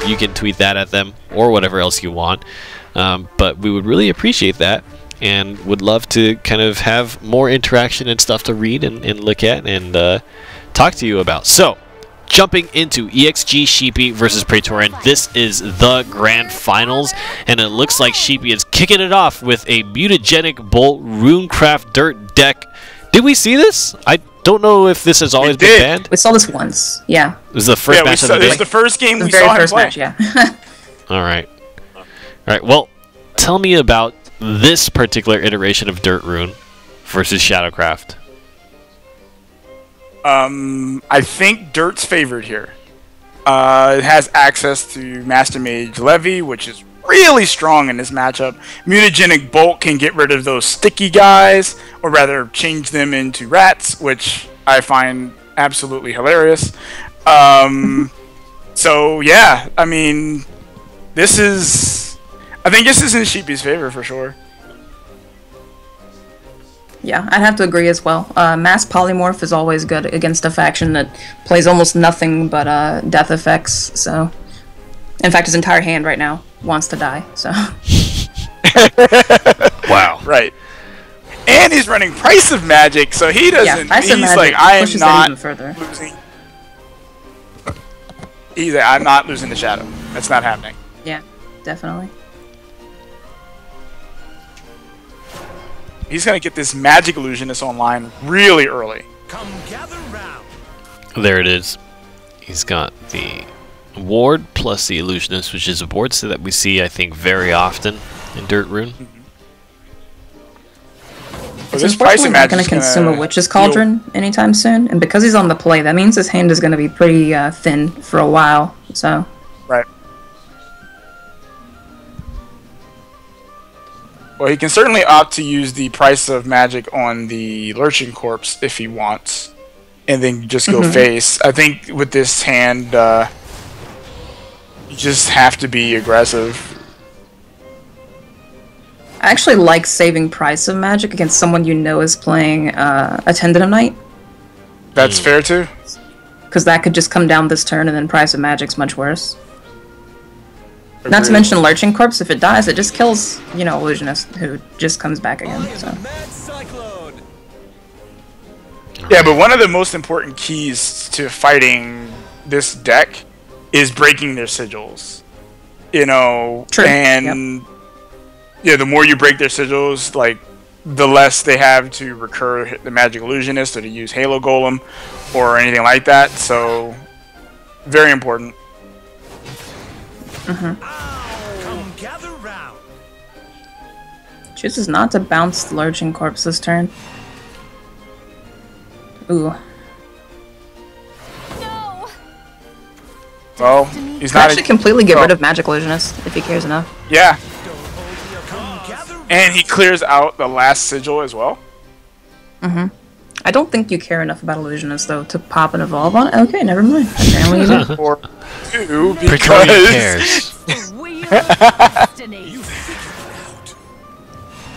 You can tweet that at them or whatever else you want, but we would really appreciate that and would love to kind of have more interaction and stuff to read and look at and talk to you about. So jumping into ExG Sheepy versus Praetorian, this is the grand finals, and it looks like Sheepy is kicking it off with a mutagenic bolt runecraft dirt deck. Did we see this? I don't know if this has always been banned. We saw this once, yeah. It was the first match of the day? This was the first game we very saw him first play. match, yeah. Alright. Alright, well, tell me about this particular iteration of Dirt Rune versus Shadowcraft. I think Dirt's favored here. It has access to Master Mage Levy, which is really strong in this matchup. Mutagenic Bolt can get rid of those sticky guys, or rather change them into rats, which I find absolutely hilarious. So yeah, I mean, I think this is in Sheepy's favor for sure. Yeah, I'd have to agree as well. Mass Polymorph is always good against a faction that plays almost nothing but death effects, so... In fact, his entire hand right now wants to die, so... Wow. Right. And he's running Price of Magic, so he doesn't... Yeah, he's like, I am not further. losing... He's like, I'm not losing the Shadow. That's not happening. Yeah, definitely. He's gonna get this Magic Illusionist online really early. Come gather round. There it is. He's got the Ward plus the Illusionist, which is a board set that we see, I think, very often in Dirt Rune. Well, He's unfortunately not going to consume a Witch's Cauldron anytime soon, and because he's on the play, that means his hand is going to be pretty thin for a while, so... Right. Well, he can certainly opt to use the Price of Magic on the Lurching Corpse if he wants, and then just go face. I think with this hand, you just have to be aggressive. I actually like saving Price of Magic against someone you know is playing Attendant of Night. That's fair too. Because that could just come down this turn, and then Price of Magic's much worse. Agreed. Not to mention Lurching Corpse, if it dies, it just kills, you know, Illusionist, who just comes back again, so... Yeah, but one of the most important keys to fighting this deck is breaking their sigils. You know, True. and yeah, the more you break their sigils, like, the less they have to recur the Magic Illusionist or to use Halo Golem or anything like that, so very important. Come gather round. Chooses not to bounce the Lurching Corpse this turn. Ooh. No. Well, he's Could not actually completely get rid of Magic Illusionist, if he cares enough. Yeah, Come gather round. and he clears out the last sigil as well. I don't think you care enough about Illusionist, though, to pop and evolve on it. Okay, never mind. Apparently you do. Or two, Praetorian because cares. Wheel of destiny.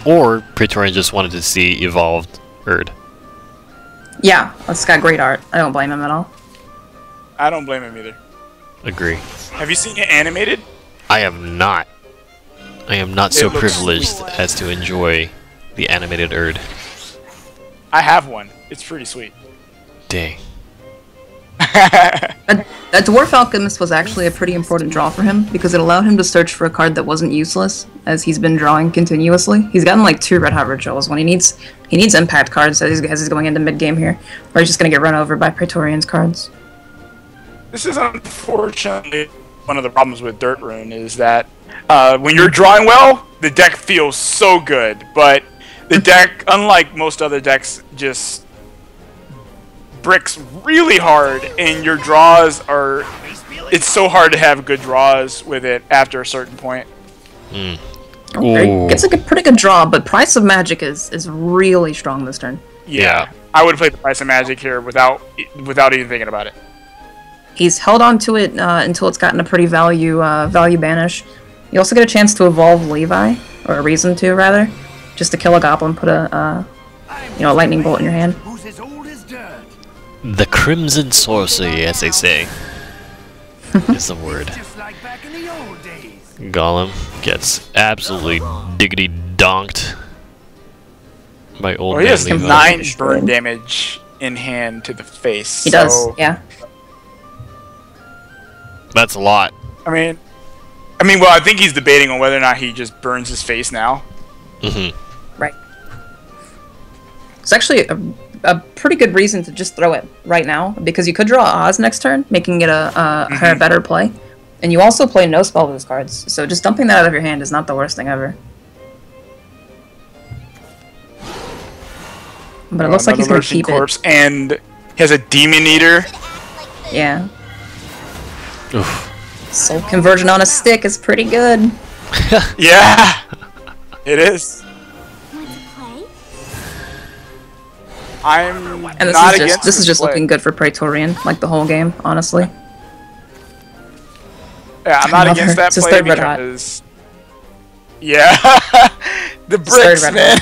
Or Praetorian just wanted to see evolved Erd. Yeah, it's got great art. I don't blame him at all. I don't blame him either. Agree. Have you seen it animated? I am not. I am not so looks privileged sweet. as to enjoy the animated Erd. I have one. It's pretty sweet. Dang. That Dwarf Alchemist was actually a pretty important draw for him, because it allowed him to search for a card that wasn't useless, as he's been drawing continuously. He's gotten like 2 Red Hot Rituals when he needs impact cards as he's going into mid-game here, or he's just going to get run over by Praetorian's cards. This is unfortunately one of the problems with Dirt Rune is that when you're drawing well, the deck feels so good, but the deck, unlike most other decks, just bricks really hard, and your draws are... It's so hard to have good draws with it after a certain point. It's like a pretty good draw, but Price of Magic is really strong this turn. Yeah. I would have played the Price of Magic here without even thinking about it. He's held on to it until it's gotten a pretty value banish. You also get a chance to evolve Levi, or a reason to rather, just to kill a goblin, put a a lightning bolt in your hand. Who's as old as dirt? The Crimson Sorcery, as they say, is the word. Just like back in the old days. Golem gets absolutely diggity donked by old Well, he has man Levi. 9 burn damage in hand to the face. He does, yeah. That's a lot. I mean, well, I think he's debating on whether or not he just burns his face now. Right. It's actually a pretty good reason to just throw it right now, because you could draw Oz next turn, making it a better play. And you also play no spell boost cards, so just dumping that out of your hand is not the worst thing ever. But it looks like he's going to keep corpse, and he has a Demon Eater. it. Yeah. Oof. Soul Conversion on a stick is pretty good. Yeah, it is. Want to play? I'm And not against this is just play. looking good for Praetorian, like the whole game, honestly. Yeah, I'm not Love against her. that It's his play third red hot. because... Yeah, the His third bricks, red man.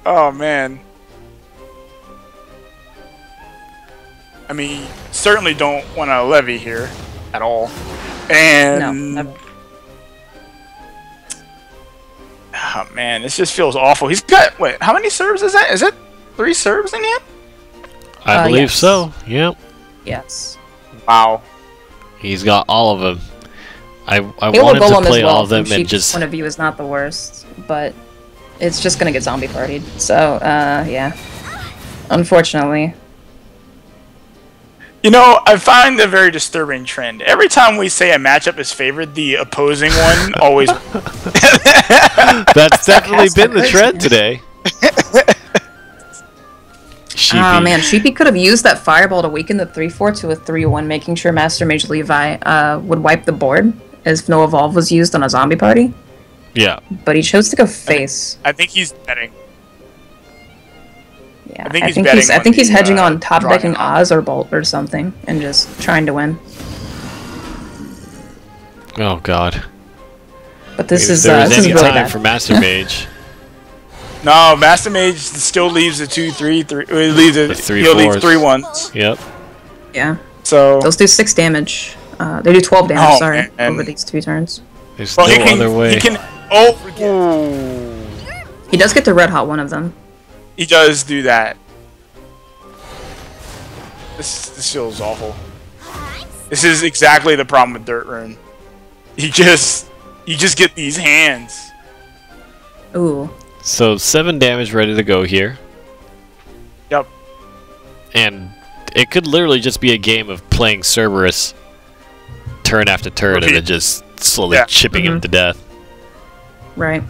Oh, man. I mean, certainly don't want to levy here at all. And... No, never. Oh, man, this just feels awful. He's got, wait, how many serves is that? Is it 3 serves in him? I believe yes. so. Yep. Yes. Wow. He's got all of them. I Halo want him Golem to play as well, all of them from and Sheep's just... point of view is not the worst, but it's just gonna get zombie partied. So, yeah. Unfortunately. You know, I find a very disturbing trend. Every time we say a matchup is favored, the opposing one always... That's definitely been the trend today. Sheepy. Oh man, Sheepy could have used that fireball to weaken the 3/4 to a 3/1, making sure Master Mage Levi would wipe the board, as no evolve was used on a zombie party. Yeah. But he chose to go face. I think he's betting. Yeah, I think he's betting I think on he's the, hedging on top drawing decking an Oz. Oz or Bolt or something, and just trying to win. Oh god. But this If is there was any really time bad. for Master Mage, No, Master Mage still leaves the 2/3. He leaves it. The 3/4. He'll leave 3 ones. yep. Yeah, So those do 6 damage. They do 12 damage. Oh, sorry, man. over these 2 turns. There's well, no he can. other way. He can. Oh, He does get to red hot one of them. he does do that. This feels awful. This is exactly the problem with Dirt Rune. You just get these hands. Ooh, So 7 damage ready to go here. Yep. And it could literally just be a game of playing Cerberus turn after turn and Repeat. then just slowly Yeah. chipping him to death. right.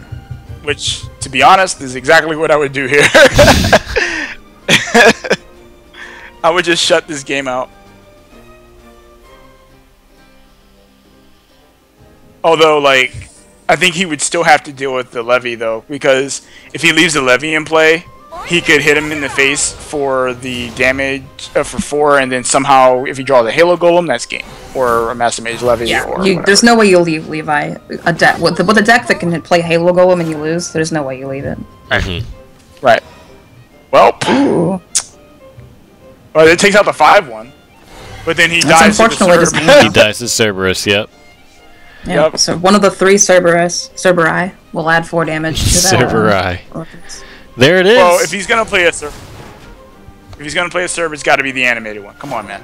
Which, to be honest, is exactly what I would do here. I would just shut this game out. Although, like, I think he would still have to deal with the levy, though, because if he leaves the levy in play, he could hit him in the face for the damage for 4, and then somehow, if you draw the Halo Golem, that's game. Or a Master Mage Levy, or whatever. There's no way you'll leave Levi a deck with a deck that can play Halo Golem and you lose. There's no way you leave it. Right. Well, Ooh, well, it takes out the 5/1, but then he that's dies to the unfortunately this Cerb. game. He dies to Cerberus, yep. Yeah. Yep. So one of the 3 Cerberi will add 4 damage to that. Cerberi. Orphans. There it is. Well, if he's gonna play a Cerb, it's got to be the animated one. Come on, man.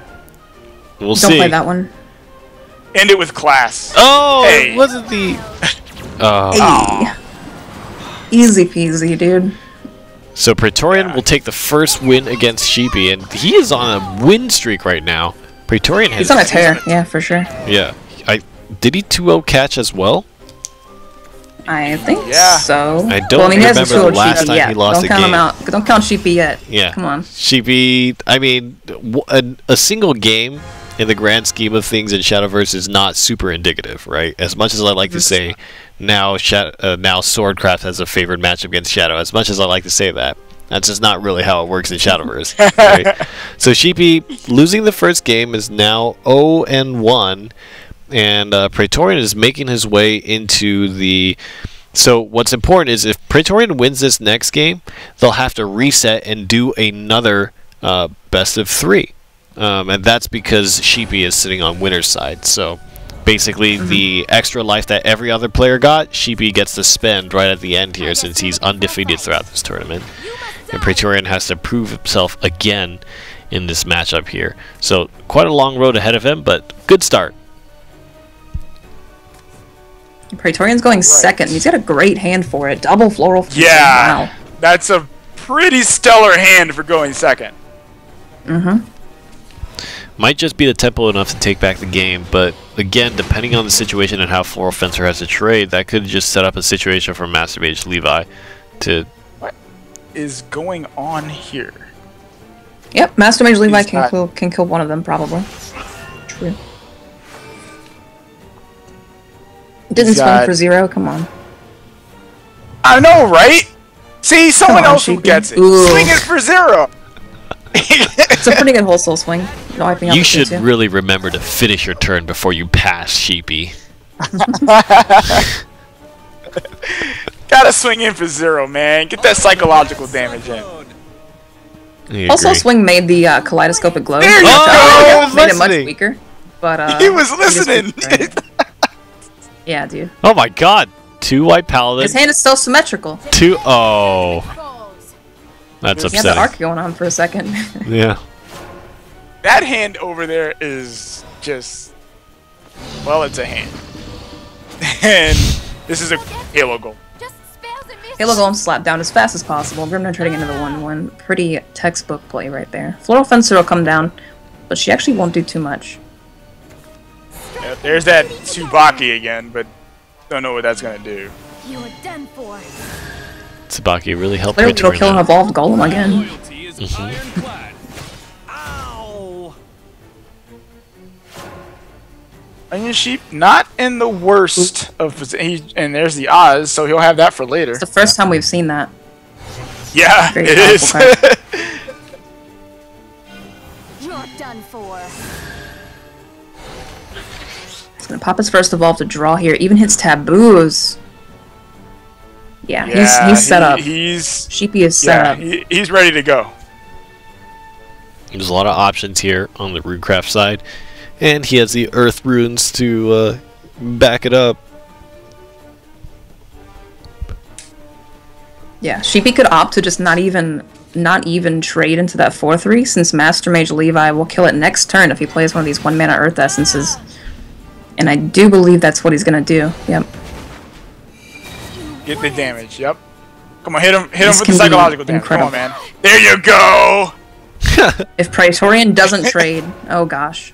We'll Don't see. play that one. End it with class. Oh, Hey. it wasn't the... Oh. Hey. Easy peasy, dude. So Praetorian will take the first win against Sheepy, and he is on a win streak right now. Praetorian has... He's on a tear, yeah, for sure. Yeah. Did he 2-0 catch as well? I think Yeah. so. I don't well, I mean, he hasn't remember the showed last Sheepy time yet. he lost Don't a count him game. out. Don't count Sheepy yet. Yeah. Come on. Sheepy, I mean, a single game in the grand scheme of things in Shadowverse is not super indicative, right? As much as I like to say now Swordcraft has a favored matchup against Shadow, as much as I like to say that, that's just not really how it works in Shadowverse. Right? So Sheepy losing the first game is now 0-1, and Praetorian is making his way into the... So what's important is if Praetorian wins this next game, they'll have to reset and do another best of 3. And that's because Sheepy is sitting on winner's side. So basically the extra life that every other player got, Sheepy gets to spend right at the end here since he's undefeated throughout this tournament. And Praetorian has to prove himself again in this matchup here. So quite a long road ahead of him, but good start. Praetorian's going second. He's got a great hand for it. Double floral. Yeah, Wow. that's a pretty stellar hand for going second. Might just be the tempo enough to take back the game, but again, depending on the situation and how Floral Fencer has to trade, that could just set up a situation for Master Mage Levi to... What is going on here? Yep, Master Mage Levi can kill one of them, probably. True. Didn't swing for 0, come on. I know, right? See, someone else who Sheepy. gets it. Ooh. Swing it for 0! It's a pretty good wholesale swing. Wiping out You the should 2-2. really remember to finish your turn before you pass, Sheepy. Gotta swing in for 0, man. Get that psychological damage in. I Also, agree. swing made the kaleidoscopic glow. There you Oh, go! Made it much listening. weaker. But He was listening! Yeah, dude. Oh my god! 2 white paladins. His hand is still symmetrical. 2... Oh. That's He had the upsetting. arc going on for a second. Yeah. That hand over there is just... Well, it's a hand. And this is a Halo goal. Halo Golem slap down as fast as possible. Grimnar trading into the 1-1. Pretty textbook play right there. Floral Fencer will come down, but she actually won't do too much. Yeah, there's that Tsubaki again, but don't know what that's gonna do. You are done for. Tsubaki really helped Clearly it'll Praetorian kill an out. evolved golem again. Loyalty is ironclad. Ow! Onion Sheep, not in the worst of and there's the Oz, so he'll have that for later. It's the first time we've seen that. Yeah, Very it is. powerful You're done for. He's gonna pop his first evolve to draw here. Even hits taboos. Yeah, he's set up. He's Sheepy is set up. he's ready to go. There's a lot of options here on the Runecraft side. And he has the Earth Runes to back it up. Yeah, Sheepy could opt to just not even trade into that 4/3, since Master Mage Levi will kill it next turn if he plays one of these 1-mana Earth Essences. And I do believe that's what he's gonna do. Yep. Get the damage. Yep. Come on, hit him This with can the be psychological damage. Come on, incredible. man. There you go. If Praetorian doesn't trade, oh gosh.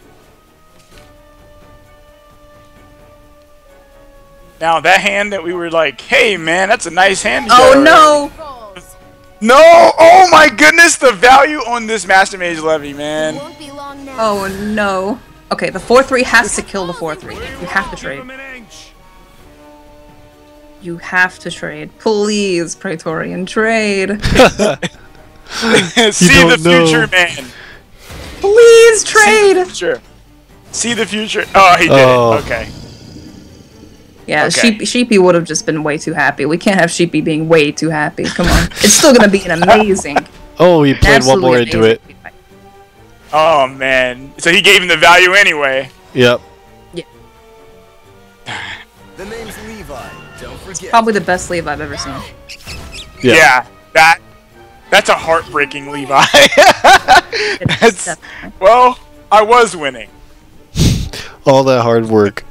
Now that hand that we were like, hey man, that's a nice hand. you Oh got no! Goals. No! Oh my goodness, the value on this Master Mage Levy, man. Won't be long now. Oh no. Okay, the 4/3 has to kill the 4/3. You have to Give trade. him an inch. You have to trade. Please, Praetorian, trade. See the don't know. future, man. Please See the trade! future. See the future. Oh, he did Oh. it. Okay. Yeah, Okay. Sheepy would have just been way too happy. We can't have Sheepy being way too happy. Come on. It's still gonna be an amazing, Oh, he played one more absolutely into it. amazing fight. Oh man. So he gave him the value anyway. Yep. The name's Levi. Don't forget. Probably the best leave I've ever seen. Yeah. Yeah. That's a heartbreaking Levi. It's That's, definitely- well, I was winning. All that hard work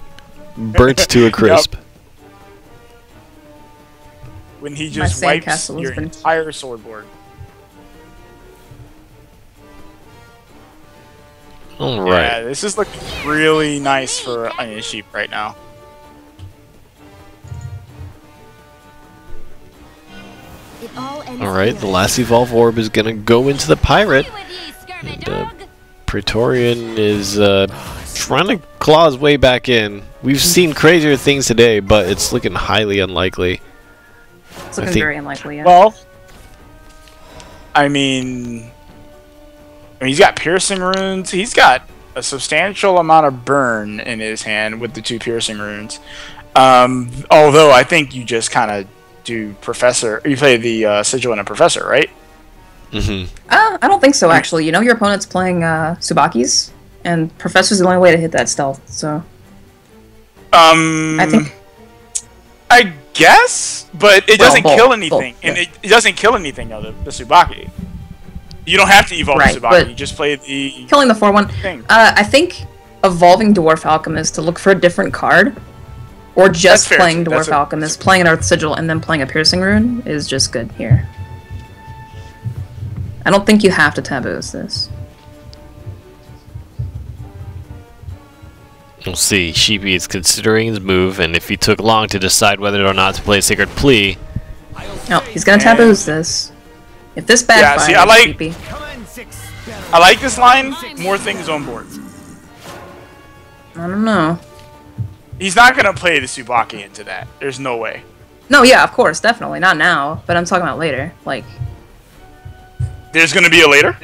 burnt to a crisp. When he My just wipes sandcastle has your been- entire swordboard. All right. Yeah, this is looking really nice for Onion Sheep right now. It all ends All right. here. The last Evolve Orb is gonna go into the pirate. With ye, skirmy And, dog. Praetorian is trying to claw his way back in. We've seen crazier things today, but it's looking highly unlikely. It's I looking think- very unlikely, yeah. Well, I mean, he's got piercing runes. He's got a substantial amount of burn in his hand with the 2 piercing runes. Although I think you just kind of do Professor. You play the Sigil and a Professor, right? I don't think so, actually. You know your opponent's playing Tsubaki's, and Professor's the only way to hit that stealth, so... I think... I guess, but it doesn't kill anything. And it doesn't kill anything of the Tsubaki. You don't have to evolve the Tsubaki, you just play the... Killing the 4-1. I think evolving Dwarf Alchemist to look for a different card, or just playing Dwarf Alchemist, playing an Earth Sigil, and then playing a Piercing Rune is just good here. I don't think you have to taboos this. We'll see. Sheepy is considering his move, and if he took long to decide whether or not to play Sacred Plea... No, he's gonna taboos this. If this backfires, see, I like, Sheepy. I like this line. More things on board. I don't know. He's not gonna play the Tsubaki into that. There's no way. No, yeah, of course, definitely. Not now, but I'm talking about later. Like... There's gonna be a later?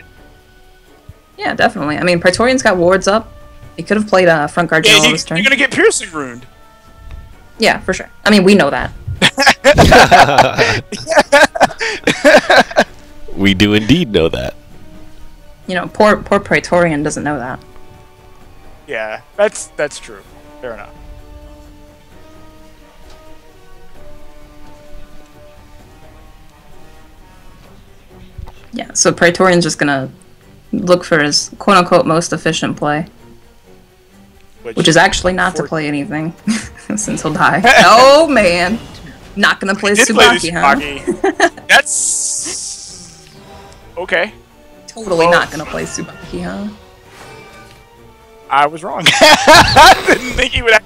Yeah, definitely. I mean, Praetorian's got wards up. He could have played a front guard general this turn. You're gonna get piercing runed. Yeah, for sure. I mean, we know that. We do indeed know that. You know, poor Praetorian doesn't know that. Yeah, that's true. Fair enough. Yeah, so Praetorian's just gonna look for his quote-unquote most efficient play. Which is actually not to play anything, since he'll die. Oh man! Not gonna play Tsubaki, huh? That's... Okay. Totally not gonna play Tsubaki, huh? I was wrong. I didn't think he would have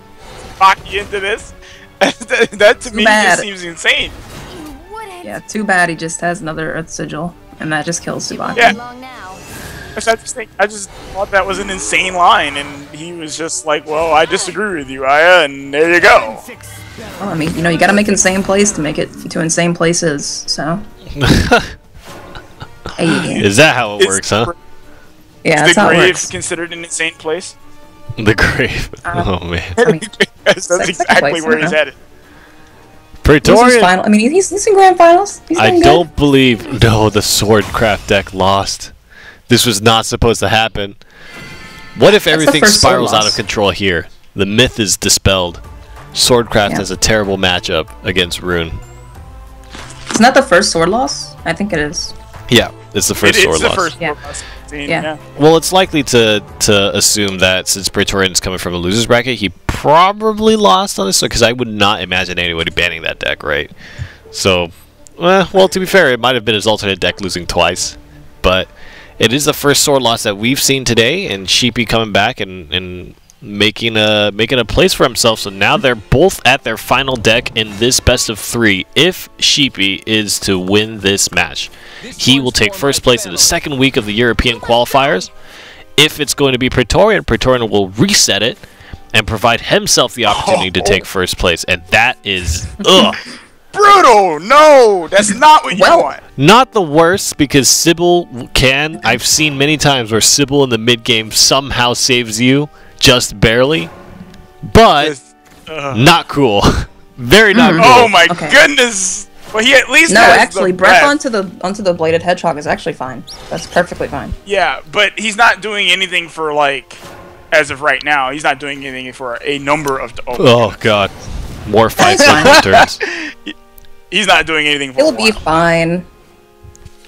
Tsubaki into this. That to me just seems insane. Yeah, too bad he just has another Earth Sigil, and that just kills Tsubaki. Yeah. I just thought that was an insane line, and he was just like, well, I disagree with you, Aya, and there you go. Well, I mean, you know, you gotta make insane plays to make it to insane places, so... Is that how it works, huh? Yeah, that's how it grave works. Considered an insane place? The grave. Oh, man. I mean, that's exactly where he's headed. Praetorian. I mean, he's in grand finals. I don't believe... No, the Swordcraft deck lost. This was not supposed to happen. What if everything spirals out of control here? The myth is dispelled. Swordcraft has a terrible matchup against Rune. Isn't that the first sword loss? I think it is. Yeah, it's the first sword loss. Yeah. Well, it's likely to assume that since Praetorian's coming from a loser's bracket, he probably lost on this, because I would not imagine anybody banning that deck, right? So, well, to be fair, it might have been his alternate deck losing twice, but it is the first sword loss that we've seen today, and Sheepy coming back and making a place for himself. So now they're both at their final deck in this best of 3. If Sheepy is to win this match, he will take first place in the second week of the European qualifiers. If it's going to be Praetorian, Praetorian will reset it and provide himself the opportunity to take first place, and that is brutal! No! That's not what you want! Not the worst, because Sybil can. I've seen many times where Sybil in the mid-game somehow saves you, just barely. But, not cool. Very not cool. Oh my goodness! Well, he at least has actually, breath onto the bladed hedgehog is actually fine. That's perfectly fine. Yeah, but he's not doing anything for, like, as of right now, he's not doing anything for a number of... Oh, God. More 5 turns. He's not doing anything for He'll be fine.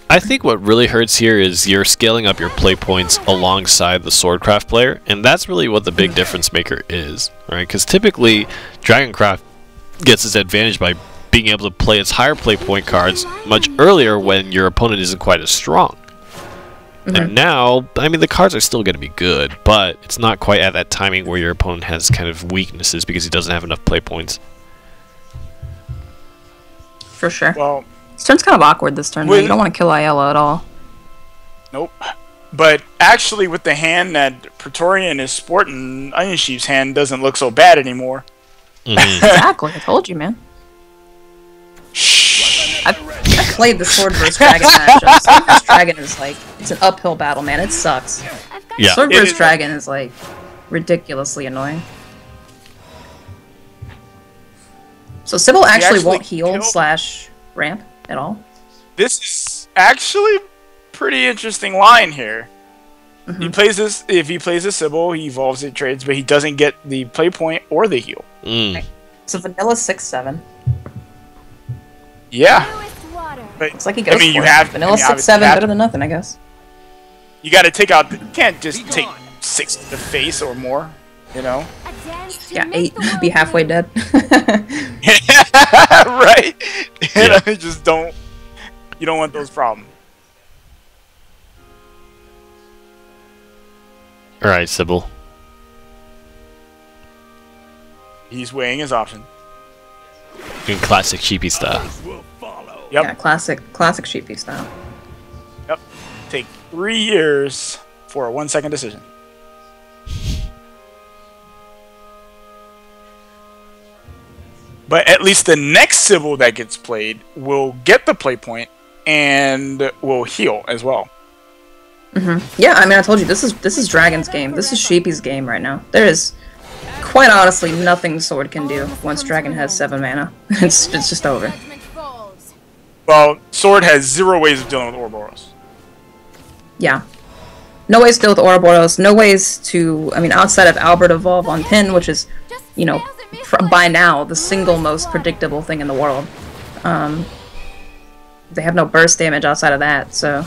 I think what really hurts here is you're scaling up your play points alongside the Swordcraft player, and that's really what the big difference maker is, right? Because typically, Dragoncraft gets its advantage by being able to play its higher play point cards much earlier when your opponent isn't quite as strong. And now, I mean, the cards are still going to be good, but it's not quite at that timing where your opponent has kind of weaknesses because he doesn't have enough play points. For sure. Well, this turn's kind of awkward this turn. You don't want to kill Aiello at all. Nope. But actually, with the hand that Praetorian is sporting, Onion Sheep's hand doesn't look so bad anymore. Exactly. I told you, man. I played the Sword vs. Dragon matchup. Sword vs. Dragon is like, it's an uphill battle, man. It sucks. Yeah. Sword It vs. is- Dragon is like ridiculously annoying. So Sybil actually won't heal kill- / ramp at all. This is actually pretty interesting line here. He plays this. If he plays a Sybil, he evolves it, trades, but he doesn't get the play point or the heal. So vanilla 6/7. Yeah, Newest water. but It's like he goes I mean, for you it. have Vanilla I mean, 6/7 you have- better than nothing, I guess. You got to take out. You can't just take 6 to the face or more. You know. A dance to Yeah, make 8. the world Be halfway blue. dead. Right. Yeah. You just don't. You don't want those problems. All right, Sybil. He's weighing his option. In classic Sheepy style. Yep. Yeah, classic Sheepy style. Yep. Take 3 years for a 1-second decision. But at least the next Sybil that gets played will get the play point and will heal as well. Yeah, I mean, I told you this is Dragon's game. This is Sheepy's game right now. There is quite honestly nothing Sword can do once Dragon has 7 mana. it's just over. Judgment falls. Well, Sword has 0 ways of dealing with Ouroboros. Yeah. No ways to deal with Ouroboros. No ways to, I mean, outside of Albert Evolve on Pin, which is, you know, by now the single most predictable thing in the world. They have no burst damage outside of that, so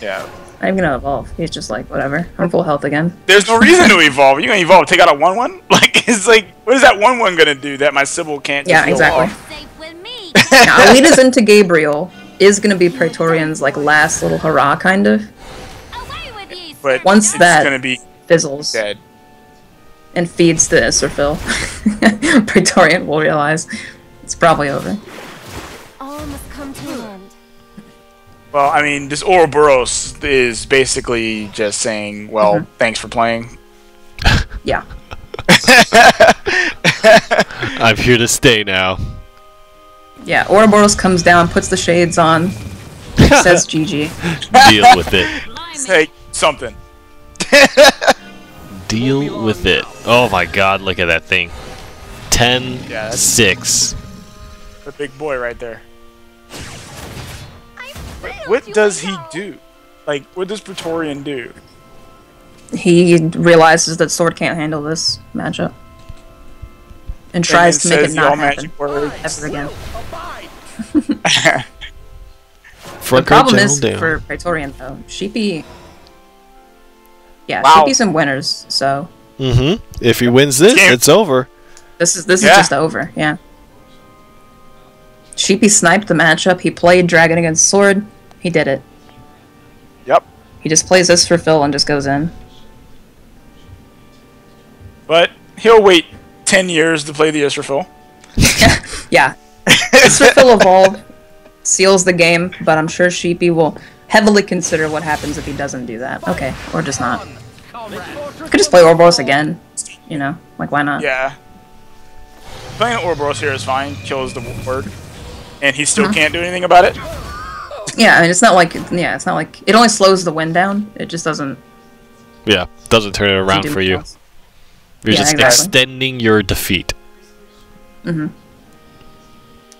Yeah. I'm gonna evolve. He's just like, whatever. I'm full health again. There's no reason to evolve. You're gonna evolve, take out a 1/1? Like, it's like, what is that 1/1 gonna do that my Sybil can't just Yeah, heal exactly. off? Safe with me. Now, Alita's into Gabriel is gonna be Praetorian's like last little hurrah, kind of. Away with ye, But Once it's that gonna be fizzles dead. and feeds to Israfil, Praetorian will realize it's probably over. all must come to an end. Well, I mean, this Ouroboros is basically just saying, well, thanks for playing. Yeah. I'm here to stay now. Yeah, Ouroboros comes down, puts the shades on, says GG. Deal with it. Say something. Deal with it. Oh my god, look at that thing. 10-6. The big boy right there. I failed What you does he all. do? Like, what does Praetorian do? He realizes that Sword can't handle this matchup. And tries to then make it says the not all happen magic words. ever again. Front The problem guard is general down. for Praetorian though, Sheepy. Yeah, Wow. Sheepy's in winners, so If he wins this, Damn. it's over. this is Yeah. just over. Yeah. Sheepy sniped the matchup. He played Dragon against Sword. He did it. Yep. He just plays this for Phil and just goes in. But he'll wait 10 years to play the Israfil. Yeah. Israfil Evolve seals the game, but I'm sure Sheepy will heavily consider what happens if he doesn't do that. Okay, or just not. Could just play Ouroboros again. You know, like why not? Yeah. Playing Ouroboros here is fine. Kills the word. And he still can't do anything about it. Yeah, I mean it's not like it only slows the wind down. It just doesn't Yeah, doesn't turn it around do for you. much else. You're Yeah, just exactly. extending your defeat.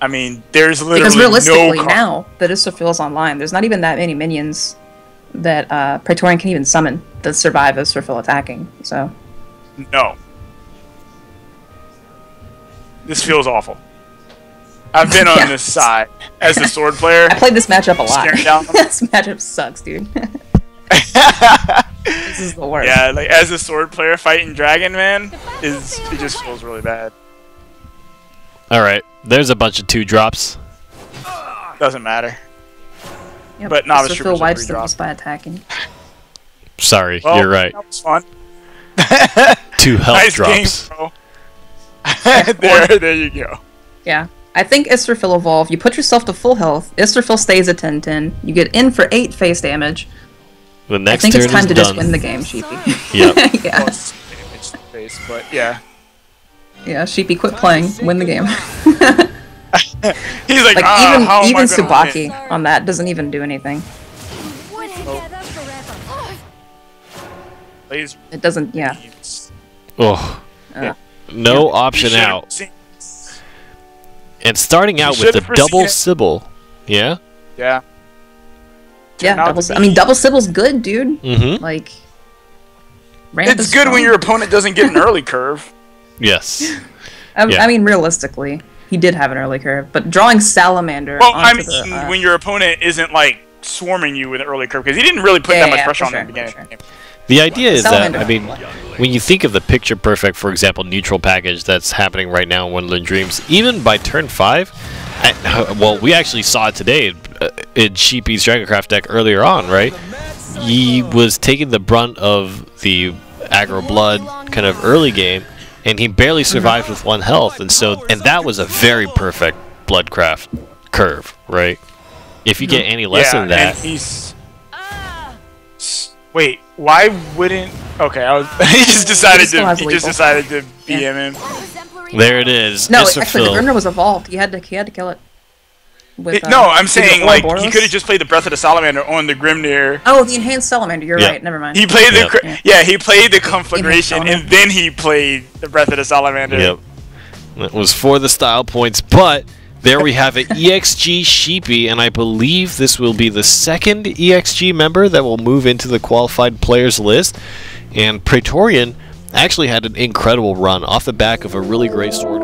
I mean, there's literally Because realistically no now that Israfil's online, there's not even that many minions that Praetorian can even summon that survive Israfil attacking. So No. This feels awful. I've been on Yeah. this side as a sword player. I played this matchup a lot. Staring down them. This matchup sucks, dude. This is the worst. Yeah, like as a sword player fighting dragon, man, it just feels really bad. Alright, there's a bunch of 2-drops. Doesn't matter. Yep. but Novice Israfil Troopers are wipes pretty them drop. just by attacking. Sorry, Well, you're right. That was fun. 2 health Nice drops. game, bro. there you go. Yeah. I think Israfil Evolve, you put yourself to full health, Israfil stays at 10-10, you get in for 8 face damage. The I next think turn it's time is to done. just win the game, Sheepy. Yep. Yeah. Plus damage to the face, but yeah. Yeah, Sheepy, quit playing. Win the game. He's like, Like, how am even I gonna Tsubaki win? on that doesn't even do anything. We're together forever. Laser It doesn't. Yeah. beams. Oh, Uh, no You option should've out. seen- And starting out with the should've foreseen double it. Sybil. Yeah? Yeah. yeah. Turned out Double. to I mean, be- double Sybil's good, dude. Mm-hmm. Like. Ramp It's is good when strong. your opponent doesn't get an early curve. Yes. Yeah. I mean, realistically, he did have an early curve, but drawing Salamander. Well, I onto mean, the, when your opponent isn't like smumming you with an early curve, because he didn't really put Yeah, that much yeah, pressure for on the sure, beginning for of the game. The idea is that, Salamander. I mean, when you think of the picture perfect, for example, neutral package that's happening right now in Wonderland Dreams, even by turn 5, well, we actually saw it today in Sheepy's Dragoncraft deck earlier on, right? He was taking the brunt of the aggro blood kind of early game, and he barely survived with 1 health, and that was a very perfect Bloodcraft curve, right? If you get any less Yeah, than that, and he's. Wait, why wouldn't? Okay, he just decided still to. has He lethal. just decided to BM him. Exemplary there it is. No, Mr. actually, the Phil. Grimner was evolved. He had to kill it. With, No, I'm with saying the like Ouroboros. he could have just played the Breath of the Salamander on the Grimnir. Oh, the enhanced Salamander. You're Yeah. right. Never mind. He played the Yep. yeah, he played the Conflagration, Enhanced and then he played the Breath of the Salamander. Yep. That was for the style points, but there we have it. ExG Sheepy, and I believe this will be the second ExG member that will move into the qualified players list. And Praetorian actually had an incredible run off the back of a really great sword.